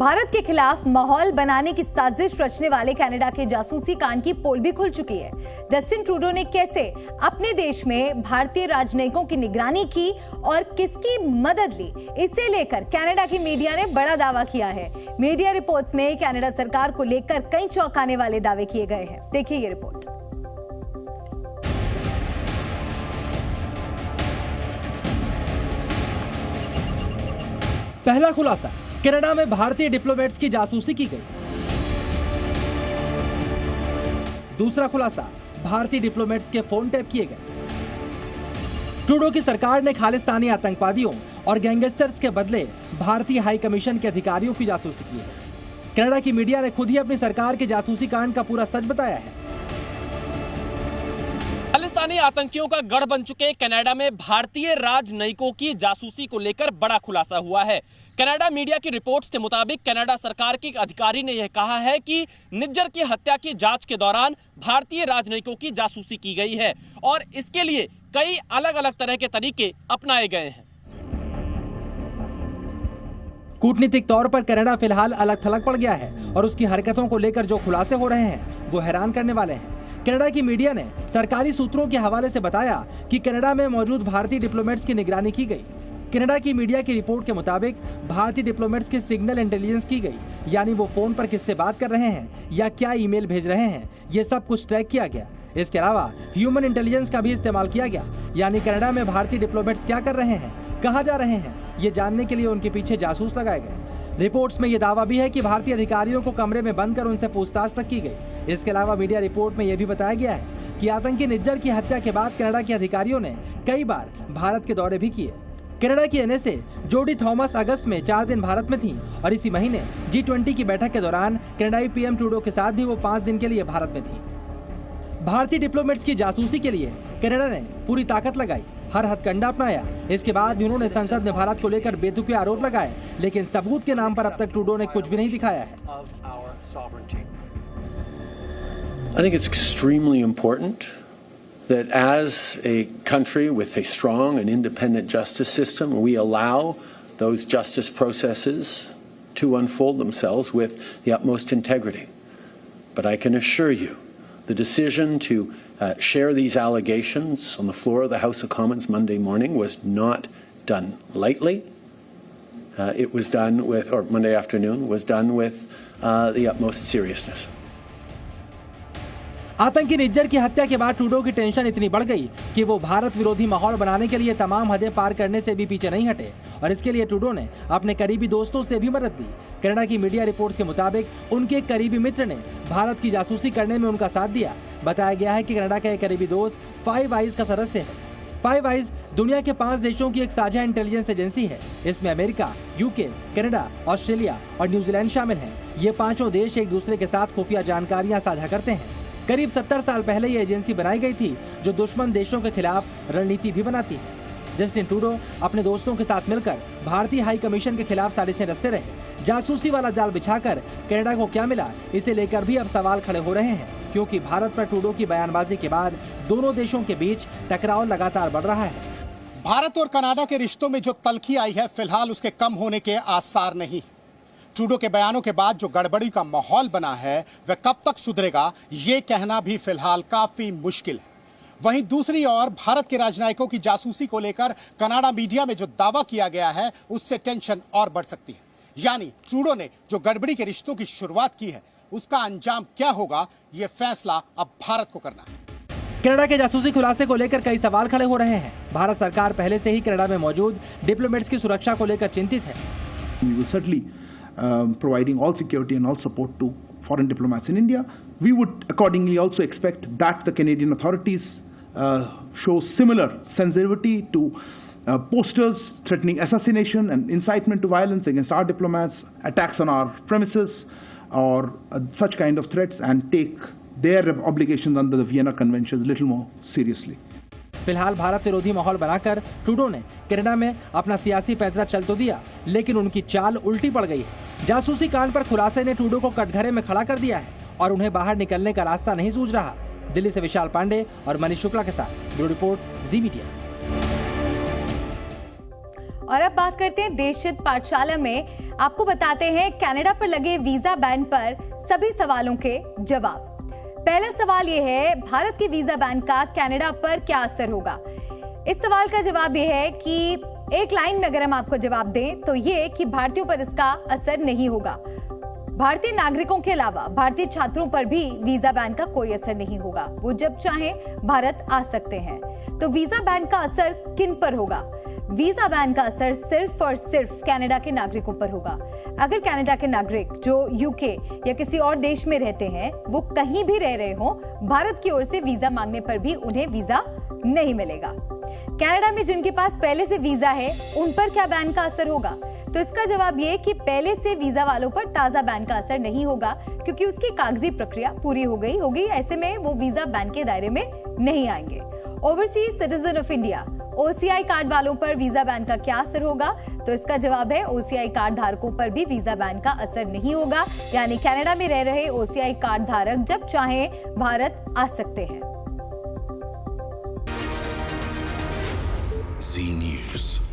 भारत के खिलाफ माहौल बनाने की साजिश रचने वाले कनाडा के जासूसी कांड की पोल भी खुल चुकी है। जस्टिन ट्रूडो ने कैसे अपने देश में भारतीय राजनयिकों की निगरानी की और किसकी मदद ली, इसे लेकर कनाडा की मीडिया ने बड़ा दावा किया है। मीडिया रिपोर्ट्स में कनाडा सरकार को लेकर कई चौंकाने वाले दावे किए गए हैं। देखिए ये रिपोर्ट। पहला खुलासा, कनाडा में भारतीय डिप्लोमेट्स की जासूसी की गई। दूसरा खुलासा, भारतीय डिप्लोमेट्स के फोन टैप किए गए। ट्रूडो की सरकार ने खालिस्तानी आतंकवादियों और गैंगस्टर्स के बदले भारतीय हाई कमीशन के अधिकारियों की जासूसी की है। कनाडा की मीडिया ने खुद ही अपनी सरकार के जासूसी कांड का पूरा सच बताया है। खालिस्तानी आतंकियों का गढ़ बन चुके कनाडा में भारतीय राजनयिकों की जासूसी को लेकर बड़ा खुलासा हुआ है। कनाडा मीडिया की रिपोर्ट्स के मुताबिक कनाडा सरकार के एक अधिकारी ने यह कहा है कि निज्जर की हत्या की जांच के दौरान भारतीय राजनयिकों की जासूसी की गई है और इसके लिए कई अलग अलग तरह के तरीके अपनाए गए हैं। कूटनीतिक तौर पर कनाडा फिलहाल अलग थलग पड़ गया है और उसकी हरकतों को लेकर जो खुलासे हो रहे हैं वो हैरान करने वाले हैं। कनाडा की मीडिया ने सरकारी सूत्रों के हवाले से बताया कि कनाडा में मौजूद भारतीय डिप्लोमेट्स की निगरानी की गई। कनाडा की मीडिया की रिपोर्ट के मुताबिक भारतीय डिप्लोमेट्स की सिग्नल इंटेलिजेंस की गई, यानी वो फोन पर किससे बात कर रहे हैं या क्या ईमेल भेज रहे हैं, ये सब कुछ ट्रैक किया गया। इसके अलावा ह्यूमन इंटेलिजेंस का भी इस्तेमाल किया गया, यानी कनाडा में भारतीय डिप्लोमेट्स क्या कर रहे हैं, कहाँ जा रहे हैं, ये जानने के लिए उनके पीछे जासूस लगाए गए। रिपोर्ट्स में यह दावा भी है कि भारतीय अधिकारियों को कमरे में बंद कर उनसे पूछताछ तक की गई। इसके अलावा मीडिया रिपोर्ट में यह भी बताया गया है कि आतंकी निज्जर की हत्या के बाद कनाडा के अधिकारियों ने कई बार भारत के दौरे भी किए। कनाडा की एनएसए जोडी थॉमस अगस्त में 4 दिन भारत में थी और इसी महीने G20 की बैठक के दौरान कनाडाई पीएम ट्रूडो के साथ भी वो 5 दिन के लिए भारत में थी। भारतीय डिप्लोमेट्स की जासूसी के लिए कनाडा ने पूरी ताकत लगाई, हर हथकंडा अपनाया। इसके बाद भी उन्होंने संसद में भारत को लेकर बेतुके आरोप लगाए, लेकिन सबूत के नाम पर अब तक ट्रूडो ने कुछ भी नहीं दिखाया है। I think it's extremely important that as a country with a strong and independent justice system, we allow those justice processes to unfold themselves with the utmost integrity. But I can assure you, the decision to share these allegations on the floor of the House of Commons Monday morning was not done lightly. It was done with, or Monday afternoon, was done with the utmost seriousness. आतंकी निज्जर की हत्या के बाद Trudeau की tension इतनी बढ़ गई कि वो भारत विरोधी माहौल बनाने के लिए तमाम हदें पार करने से भी पीछे नहीं हटे और इसके लिए ट्रूडो ने अपने करीबी दोस्तों से भी मदद दी। कनाडा की मीडिया रिपोर्ट्स के मुताबिक उनके एक करीबी मित्र ने भारत की जासूसी करने में उनका साथ दिया। बताया गया है कि कनाडा का एक करीबी दोस्त फाइव आइज का सदस्य है। फाइव आइज दुनिया के 5 देशों की एक साझा इंटेलिजेंस एजेंसी है। इसमें अमेरिका, यूके, कनाडा, ऑस्ट्रेलिया और न्यूजीलैंड शामिल हैं। ये 5 देश एक दूसरे के साथ खुफिया जानकारियां साझा करते हैं। करीब 70 साल पहले ये एजेंसी बनाई गई थी जो दुश्मन देशों के खिलाफ रणनीति भी बनाती है। जस्टिन ट्रूडो अपने दोस्तों के साथ मिलकर भारतीय हाई कमीशन के खिलाफ साजिशें रचते रहे। जासूसी वाला जाल बिछाकर कनाडा को क्या मिला, इसे लेकर भी अब सवाल खड़े हो रहे हैं, क्योंकि भारत पर ट्रूडो की बयानबाजी के बाद दोनों देशों के बीच टकराव लगातार बढ़ रहा है। भारत और कनाडा के रिश्तों में जो तल्खी आई है, फिलहाल उसके कम होने के आसार नहीं। ट्रूडो के बयानों के बाद जो गड़बड़ी का माहौल बना है वह कब तक सुधरेगा, ये कहना भी फिलहाल काफी मुश्किल है। वहीं दूसरी ओर भारत के राजनयिकों की जासूसी को लेकर कनाडा मीडिया में जो दावा किया गया है उससे टेंशन और बढ़ सकती है। यानी ट्रूडो ने जो गड़बड़ी के रिश्तों की शुरुआत की है उसका अंजाम क्या होगा, यह फैसला अब भारत को करना है। कनाडा के जासूसी खुलासे को लेकर कई सवाल खड़े हो रहे हैं। भारत सरकार पहले से ही कनाडा में मौजूद डिप्लोमेट्स की सुरक्षा को लेकर चिंतित है। Providing all security and all support to foreign diplomats in India. We would accordingly also expect that the Canadian authorities show similar sensitivity to posters threatening assassination and incitement to violence against our diplomats, attacks on our premises or such kind of threats, and take their obligations under the Vienna Conventions a little more seriously. फिलहाल भारत विरोधी माहौल बनाकर Trudeau ने Canada में अपना सियासी पैंतरा चल तो दिया, लेकिन उनकी चाल उल्टी पड़ गई है। जासूसी कांड पर खुलासे ने ट्रूडो को कटघरे में खड़ा कर दिया है और उन्हें बाहर निकलने का रास्ता नहीं सूझ रहा। दिल्ली से विशाल पांडे और मनीष शुक्ला के साथ ब्यूरो रिपोर्ट, जी मीडिया। और अब बात करते हैं देशहित पाठशाला में आपको बताते हैं कनाडा पर लगे वीजा बैन पर सभी सवालों के जवाब। पहला सवाल यह है, भारत के वीजा बैन का कनाडा पर क्या असर होगा? इस सवाल का जवाब यह है कि एक लाइन में अगर हम आपको जवाब दें तो ये कि भारतीयों पर इसका असर नहीं होगा। भारतीय नागरिकों के अलावा भारतीय छात्रों पर भी वीजा बैन का कोई असर नहीं होगा। वो जब चाहें भारत आ सकते हैं। तो वीजा बैन का असर किन पर होगा? वीजा बैन का असर सिर्फ और सिर्फ कनाडा के नागरिकों पर होगा। अगर कनाडा के नागरिक जो यूके या किसी और देश में रहते हैं, वो कहीं भी रह रहे हो, भारत की ओर से वीजा मांगने पर भी उन्हें वीजा नहीं मिलेगा। कनाडा में जिनके पास पहले से वीजा है, उन पर क्या बैन का असर होगा? तो इसका जवाब ये कि पहले से वीजा वालों पर ताजा बैन का असर नहीं होगा, क्योंकि उसकी कागजी प्रक्रिया पूरी हो गई होगी। ऐसे में वो वीजा बैन के दायरे में नहीं आएंगे। Overseas citizen of India OCI card वालों पर वीजा बैन का क्या असर होगा? तो इसका जवाब है ओसीआई कार्ड धारकों पर भी वीजा बैन का असर नहीं होगा। यानी कनाडा में रह रहे ओसीआई कार्ड धारक जब चाहें भारत आ सकते हैं। Z News.